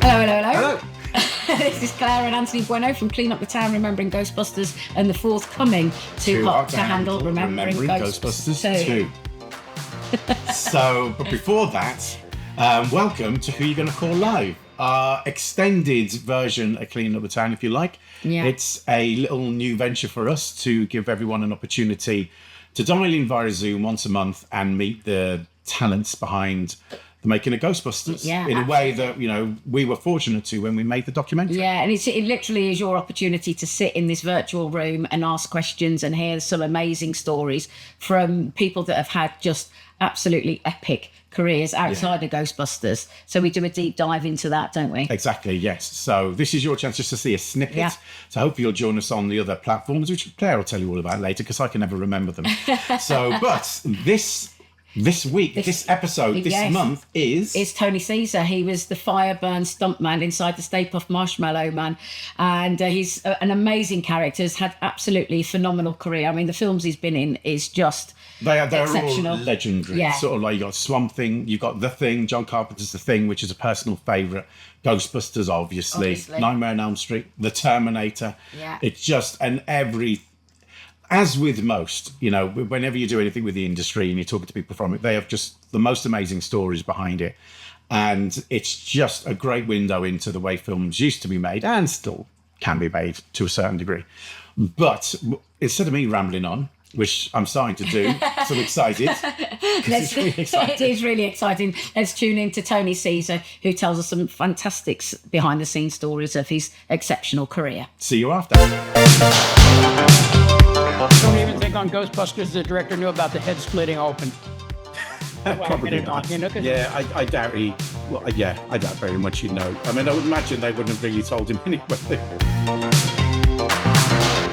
Hello. This is Claire and Anthony Bueno from Clean Up the Town, Remembering Ghostbusters, and the forthcoming Too Hot to Handle, Remembering Ghostbusters 2. So, but before that, welcome to Who You're Going to Call Live, our extended version of Clean Up the Town, if you like. Yeah. It's a little new venture for us to give everyone an opportunity to dial in via Zoom once a month and meet the talents behind the making of Ghostbusters in a way that, you know, we were fortunate to when we made the documentary. Yeah, and it literally is your opportunity to sit in this virtual room and ask questions and hear some amazing stories from people that have had just absolutely epic careers outside of Ghostbusters. So we do a deep dive into that, don't we? Exactly, yes. So this is your chance just to see a snippet. Yeah. So hopefully you'll join us on the other platforms, which Claire will tell you all about later because I can never remember them. But this week, this episode, this month is Tony Cecere. He was the fireburn stuntman inside the Stay Puft Marshamallow Man, and he's an amazing character. Has had absolutely phenomenal career. I mean, the films he's been in is just they're exceptional. All legendary. Yeah. Sort of like you got Swamp Thing, you've got The Thing, John Carpenter's The Thing, which is a personal favourite. Ghostbusters, obviously. Nightmare on Elm Street, The Terminator. Yeah. It's just as with most, you know, whenever you do anything with the industry and you're talking to people from it, they have just the most amazing stories behind it. And it's just a great window into the way films used to be made and still can be made to a certain degree. But instead of me rambling on, which I'm starting to do, so I'm excited. It's really exciting. It is really exciting. Let's tune in to Tony Cecere, who tells us some fantastic behind-the-scenes stories of his exceptional career. See you after. I don't even think on Ghostbusters the director knew about the head splitting open. Probably not. Yeah, I doubt I doubt very much he'd know. I mean, I would imagine they wouldn't have really told him anyway.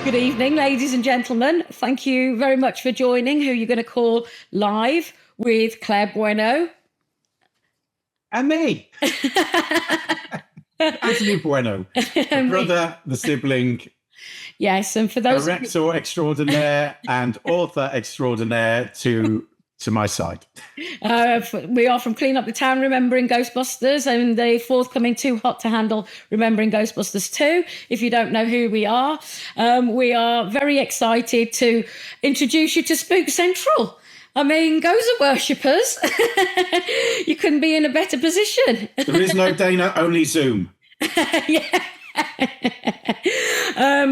Good evening, ladies and gentlemen. Thank you very much for joining Who You're Going to Call Live with Claire Bueno. And me. Anthony Bueno. The brother, the sibling. Yes, and for those... Director extraordinaire and author extraordinaire to my side. We are from Clean Up the Town, Remembering Ghostbusters, and the forthcoming Too Hot to Handle, Remembering Ghostbusters 2. If you don't know who we are very excited to introduce you to Spook Central. I mean, Ghost worshippers, you couldn't be in a better position. There is no Dana, only Zoom. Yeah.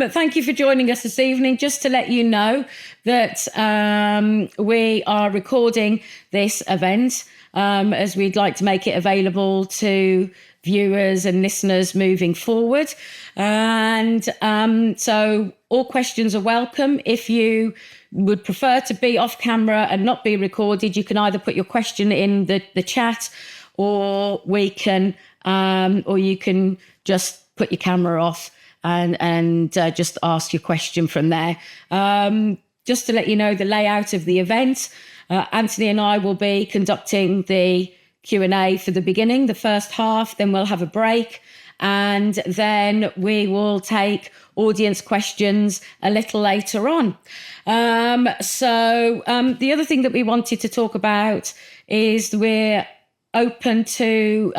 Thank you for joining us this evening. Just to let you know that we are recording this event as we'd like to make it available to viewers and listeners moving forward. And so all questions are welcome. If you would prefer to be off camera and not be recorded, you can either put your question in the chat or you can just put your camera off and just ask your question from there. Just to let you know the layout of the event, Anthony and I will be conducting the Q&A for the beginning, the first half, then we'll have a break, and then we will take audience questions a little later on. The other thing that we wanted to talk about is we're open to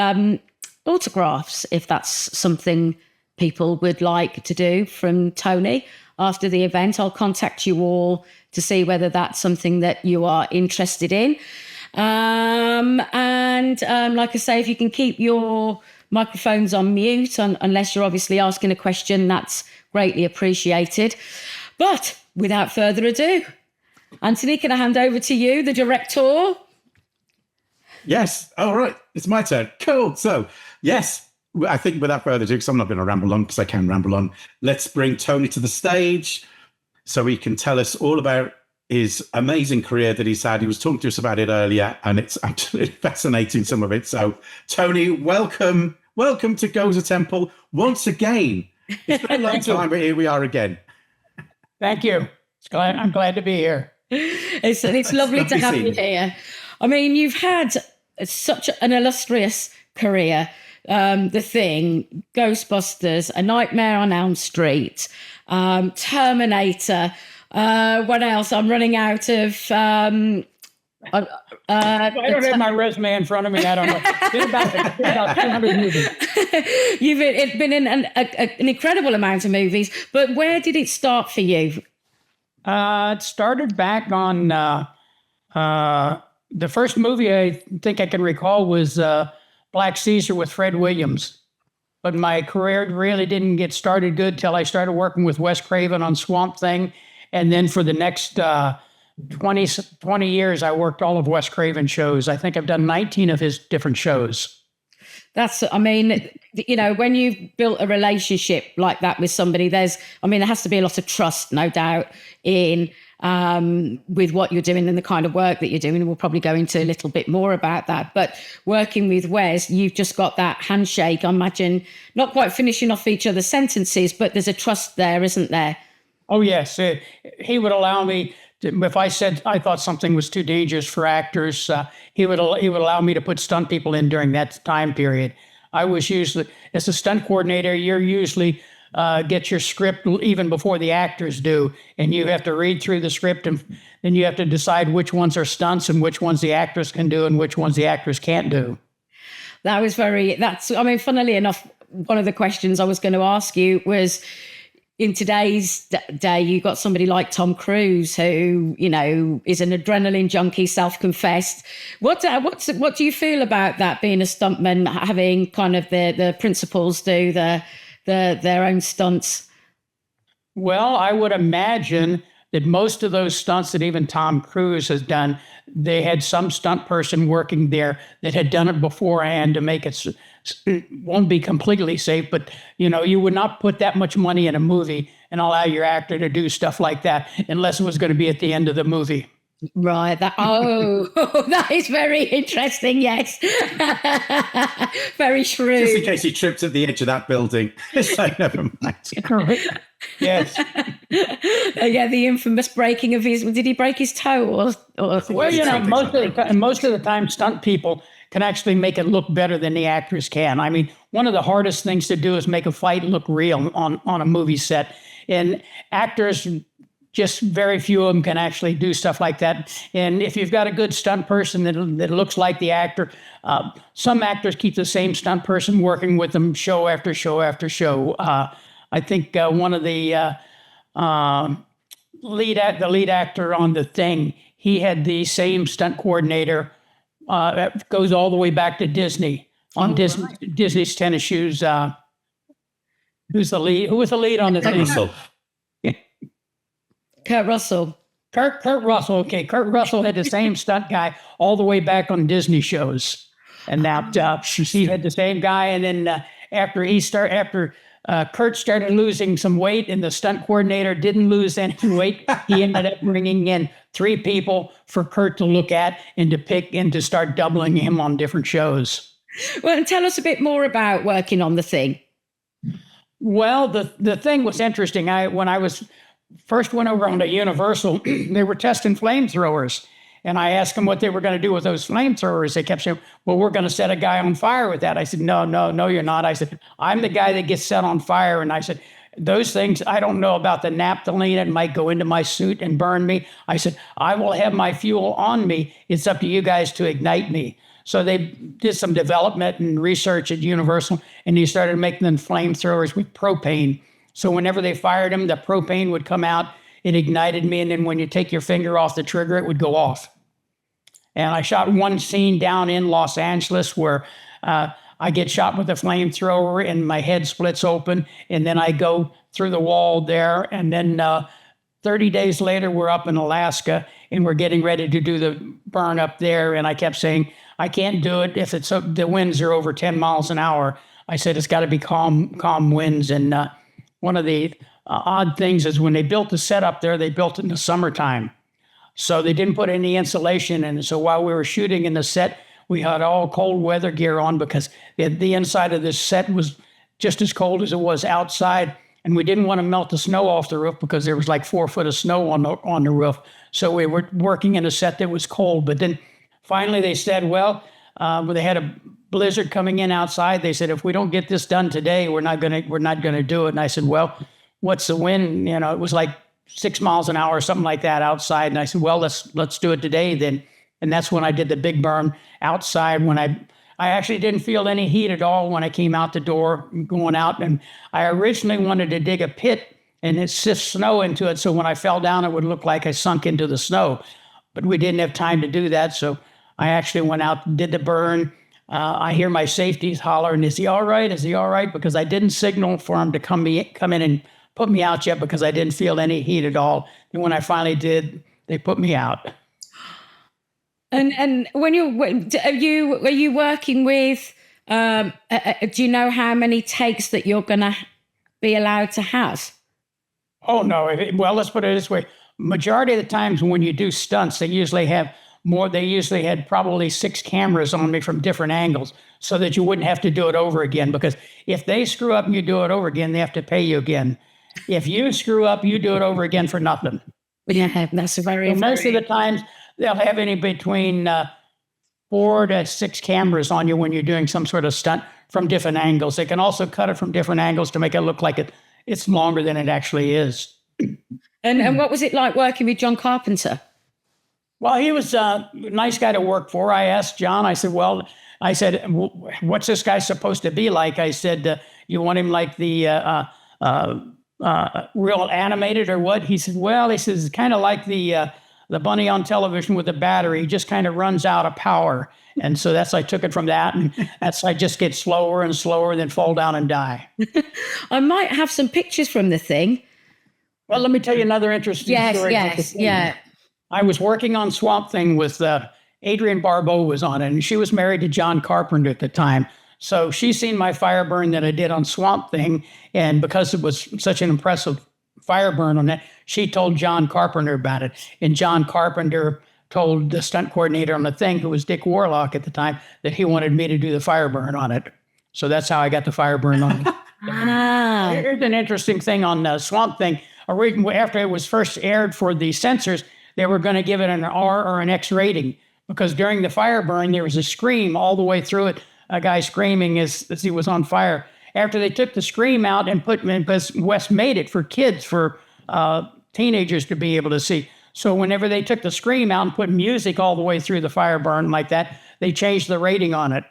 autographs, if that's something people would like to do from Tony after the event. I'll contact you all to see whether that's something that you are interested in. Like I say, if you can keep your microphones on mute, unless you're obviously asking a question, that's greatly appreciated. But without further ado, Anthony, can I hand over to you, the director? Yes. All right. It's my turn. Cool. So, yes, I think without further ado, because I'm not going to ramble on, because I can ramble on, let's bring Tony to the stage so he can tell us all about his amazing career that he's had. He was talking to us about it earlier, and it's absolutely fascinating, some of it. So, Tony, welcome to Gozer Temple once again. It's been a long time, but here we are again. Thank you. I'm glad to be here. It's lovely to have you here. I mean, you've had such an illustrious career. The Thing, Ghostbusters, A Nightmare on Elm Street, Terminator. What else? I'm running out of Uh, I don't have my resume in front of me. I don't know. Did about 200 movies. It's been in an incredible amount of movies, but where did it start for you? It started back on the first movie I think I can recall was Black Caesar with Fred Williams. But my career really didn't get started good till I started working with Wes Craven on Swamp Thing. And then for the next 20 years, I worked all of Wes Craven's shows. I think I've done 19 of his different shows. I mean, when you've built a relationship like that with somebody, there has to be a lot of trust, no doubt, in with what you're doing and the kind of work that you're doing. We'll probably go into a little bit more about that. But working with Wes, you've just got that handshake. I imagine not quite finishing off each other's sentences, but there's a trust there, isn't there? Oh, yes. He would allow me to, if I said I thought something was too dangerous for actors, he would allow me to put stunt people in during that time period. I was usually, as a stunt coordinator, you're usually get your script even before the actors do, and you have to read through the script, and then you have to decide which ones are stunts and which ones the actors can do and which ones the actors can't do. Funnily enough, one of the questions I was going to ask you was, in today's day, you got somebody like Tom Cruise, who, is an adrenaline junkie, self-confessed. What do you feel about that, being a stuntman, having kind of the principals do their own stunts? Well, I would imagine that most of those stunts that even Tom Cruise has done, they had some stunt person working there that had done it beforehand to make it won't be completely safe, but you would not put that much money in a movie and allow your actor to do stuff like that unless it was going to be at the end of the movie. Right. That is very interesting. Yes. Very shrewd. Just in case he tripped at the edge of that building. So never mind. Yes. The infamous breaking of his. Did he break his toe or? Well, most of the time, stunt people can actually make it look better than the actors can. I mean, one of the hardest things to do is make a fight look real on a movie set. And actors, just very few of them can actually do stuff like that. And if you've got a good stunt person that looks like the actor, some actors keep the same stunt person working with them show after show after show. I think one of the lead actor on The Thing, he had the same stunt coordinator. That goes all the way back to Disney on Disney's tennis shoes. Who's the lead? Who was the lead on The Thing? Russell. Kurt Russell. Kurt Russell. Okay, Kurt Russell had the same stunt guy all the way back on Disney shows, and now he had the same guy. And then after Kurt started losing some weight, and the stunt coordinator didn't lose any weight, he ended up bringing in 3 people for Kurt to look at and to pick and to start doubling him on different shows. Well, and tell us a bit more about working on The Thing. Well, the Thing was interesting. When I first went over on to Universal, they were testing flamethrowers. And I asked them what they were going to do with those flamethrowers. They kept saying, well, we're going to set a guy on fire with that. I said, no, you're not. I said, I'm the guy that gets set on fire. And I said, those things, I don't know about the naphthalene. It might go into my suit and burn me. I said, I will have my fuel on me. It's up to you guys to ignite me. So they did some development and research at Universal, and they started making them flamethrowers with propane. So whenever they fired them, the propane would come out, it ignited me, and then when you take your finger off the trigger, it would go off. And I shot one scene down in Los Angeles where I get shot with a flamethrower and my head splits open, and then I go through the wall there. And then 30 days later, we're up in Alaska, and we're getting ready to do the burn up there. And I kept saying, I can't do it if the winds are over 10 miles an hour. I said, it's got to be calm winds. And one of the odd things is when they built the set up there, they built it in the summertime. So they didn't put any insulation in. So while we were shooting in the set, we had all cold weather gear on because the inside of this set was just as cold as it was outside. And we didn't want to melt the snow off the roof because there was like 4 foot of snow on the roof. So we were working in a set that was cold. But then finally they said, well, they had a blizzard coming in outside. They said, if we don't get this done today, we're not gonna do it. And I said, well, what's the wind? It was like 6 miles an hour or something like that outside. And I said, well, let's do it today then. And that's when I did the big burn outside when I actually didn't feel any heat at all when I came out the door going out. And I originally wanted to dig a pit and sift snow into it. So when I fell down, it would look like I sunk into the snow. But we didn't have time to do that. So I actually went out and did the burn. I hear my safeties hollering, is he all right? Is he all right? Because I didn't signal for him to come in and put me out yet because I didn't feel any heat at all. And when I finally did, they put me out. And when are you working with, do you know how many takes that you're going to be allowed to have? Oh, no. Well, let's put it this way. Majority of the times when you do stunts, they usually have more. They usually had probably 6 cameras on me from different angles so that you wouldn't have to do it over again. Because if they screw up and you do it over again, they have to pay you again. If you screw up, you do it over again for nothing. Yeah, that's most of the times they'll have any between 4 to 6 cameras on you when you're doing some sort of stunt from different angles. They can also cut it from different angles to make it look like it's longer than it actually is. And what was it like working with John Carpenter? Well, he was a nice guy to work for. I asked John, I said, what's this guy supposed to be like? I said, you want him like the real animated or what? He said, it's kind of like the bunny on television with the battery. He just kind of runs out of power. And so I took it from that. And I just get slower and slower and then fall down and die. I might have some pictures from the thing. Well, let me tell you another interesting story. Yeah. I was working on Swamp Thing with Adrienne Barbeau was on it, and she was married to John Carpenter at the time. So she's seen my fire burn that I did on Swamp Thing, and because it was such an impressive fire burn on that, she told John Carpenter about it. And John Carpenter told the stunt coordinator on the thing, who was Dick Warlock at the time, that he wanted me to do the fire burn on it. So that's how I got the fire burn on it. Here's an interesting thing on Swamp Thing. After it was first aired for the censors, they were going to give it an R or an X rating because during the fire burn, there was a scream all the way through it, a guy screaming as he was on fire. After they took the scream out and because Wes made it for kids, for teenagers to be able to see. So whenever they took the scream out and put music all the way through the fire burn like that, they changed the rating on it.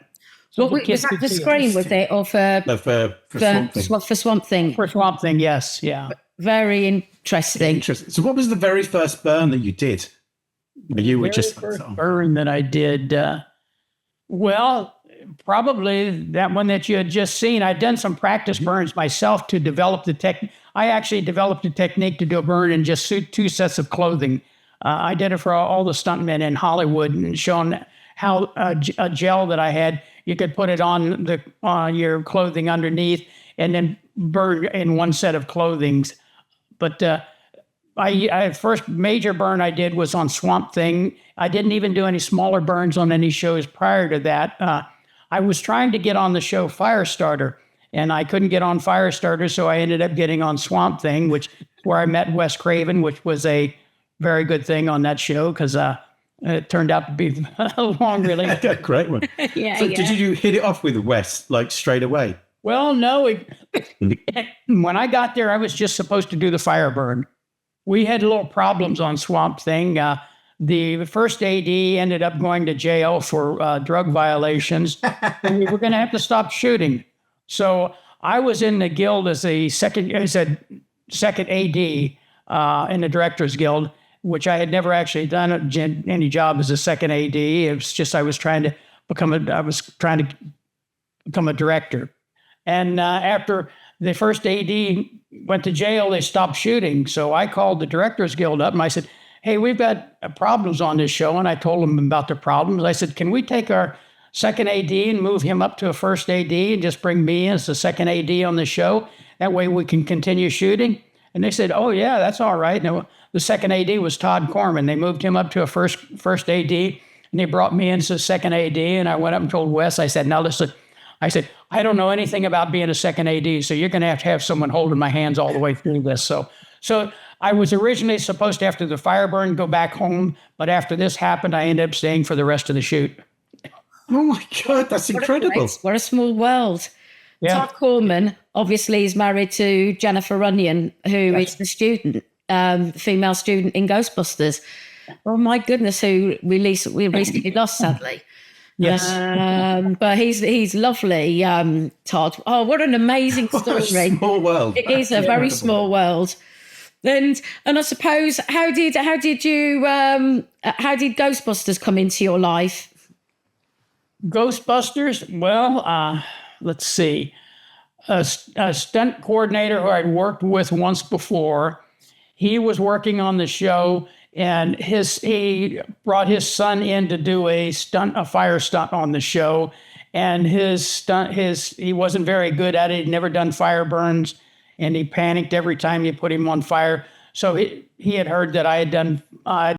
So was that for Scream, was it? Or for Swamp Thing? For Swamp Thing. For Swamp Thing, yes. Yeah. Very interesting. So what was the very first burn that you did? You were just first burn that I did. Probably that one that you had just seen. I'd done some practice burns myself to develop the technique. I actually developed a technique to do a burn in just 2 sets of clothing. I did it for all the stuntmen in Hollywood and shown how a gel that I had, you could put it on your clothing underneath and then burn in 1 set of clothing. But first major burn I did was on Swamp Thing. I didn't even do any smaller burns on any shows prior to that. I was trying to get on the show Firestarter, and I couldn't get on Firestarter, so I ended up getting on Swamp Thing, where I met Wes Craven, which was a very good thing on that show because it turned out to be a long relationship. Great one. Did you hit it off with Wes like straight away? Well, no. When I got there, I was just supposed to do the fire burn. We had little problems on Swamp Thing. The first AD ended up going to jail for drug violations, and we were going to have to stop shooting. So I was in the guild as a second AD in the Directors Guild, which I had never actually done any job as a second AD. It was just I was trying to become a director. And after the first AD went to jail, they stopped shooting. So I called the Directors Guild up and I said, hey, we've got problems on this show. And I told them about the problems. I said, can we take our second AD and move him up to a first AD and just bring me in as the second AD on the show? That way we can continue shooting. And they said, oh, yeah, that's all right. Now, the second AD was Todd Corman. They moved him up to a first AD, and they brought me in as a second AD. And I went up and told Wes, I said, now listen, I said, I don't know anything about being a second AD, so you're going to have someone holding my hands all the way through this. So I was originally supposed to, after the fire burn, go back home. But after this happened, I ended up staying for the rest of the shoot. Oh, my God, that's incredible. What a small world. Yeah. Todd Corman, obviously, is married to Jennifer Runyon, who is the student, female student in Ghostbusters. Oh my goodness, who we recently lost, sadly. Yes. But he's lovely, Todd. Oh, what an amazing What a story! small world. It is a very small world. And I suppose how did Ghostbusters come into your life? Ghostbusters. Well, let's see. A stunt coordinator who I'd worked with once before. He was working on the show, and he brought his son in to do a fire stunt on the show. And he wasn't very good at it. He'd never done fire burns, and he panicked every time you put him on fire. So he had heard that I had